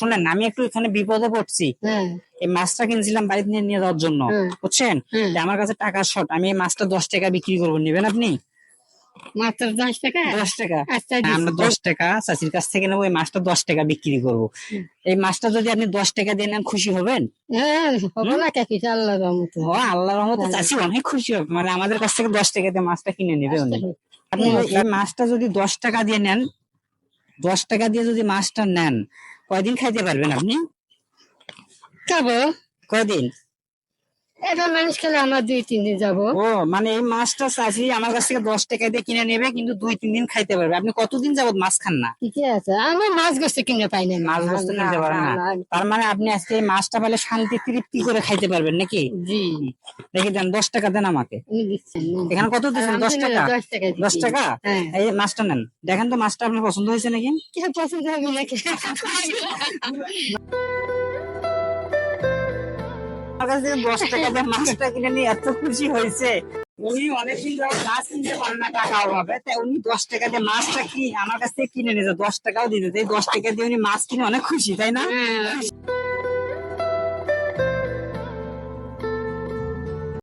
শোনেন, আমি একটু এখানে বিপদে পড়ছি। এই মাছটা কিনছিলাম বাড়িতে নিয়ে নিয়ে যাওয়ার জন্য, বুঝছেন? তো আমার কাছে টাকা শর্ট, আমি এই মাছটা 10 টাকা বিক্রি করবো, নেবেন আপনি? মাত্র 10 টাকা? 10 টাকা। আচ্ছা, আমরা 10 টাকা চাষির কাছ থেকে নেবো, এই মাছটা 10 টাকা বিক্রি করবো। এই মাছটা যদি আপনি 10 টাকা দিয়ে নেন, খুশি হবেন? হ্যাঁ, হবে না কাকি, আল্লাহর রহমতে। ও আল্লাহর রহমতে চাষি অনেক খুশি হবে, মানে আমাদের কাছ থেকে 10 টাকা দিয়ে মাছটা কিনে নেবে উনি। আপনি এই মাছটা যদি 10 টাকা দিয়ে নেন, 10 টাকা দিয়ে যদি মাছটা নেন, কয়দিন খাইতে পারবেন আপনি? খাবো কয়দিন? এটা মানুষ খেলে আমার 2-3 দিন যাবো। ও মানে এই মাছটা চাষি আমার কাছ থেকে 10 টাকা দিয়ে কিনে নেবে, কিন্তু 2-3 দিন খাইতে পারবে। আপনি কতদিন যাবত মাছ খান না? ঠিকই আছে, আমি মাছ গোস্ত কিনে পাই না। মাছ গোস্ত কিনতে পারেন না? তার মানে আপনি আজকে এই মাছটা পেলে শান্তি তৃপ্তি করে খাইতে পারবেন নাকি? জি, দেখি দেন, 10 টাকা দেন আমাকে। উনি দিচ্ছেন না? এখানে কত দিচ্ছেন? 10 টাকা। 10 টাকা 10 টাকা। হ্যাঁ। এই মাছটা নেন, দেখেন তো মাছটা আপনার পছন্দ হয়েছে নাকি? কে পছন্দ হবে নাকি? আমার কাছ থেকে 10 টাকা দিয়ে মাছটা কিনে নিয়ে এত খুশি হয়েছে। উনি অনেকদিন ধরে মাছ কিনতে পারেন না টাকা অভাবে, তাই উনি 10 টাকা দিয়ে মাছটা কি আমার কাছ থেকে কিনে নিয়েছে, 10 টাকাও দিতে। এই 10 টাকা দিয়ে উনি মাছ কিনে অনেক খুশি, তাই না?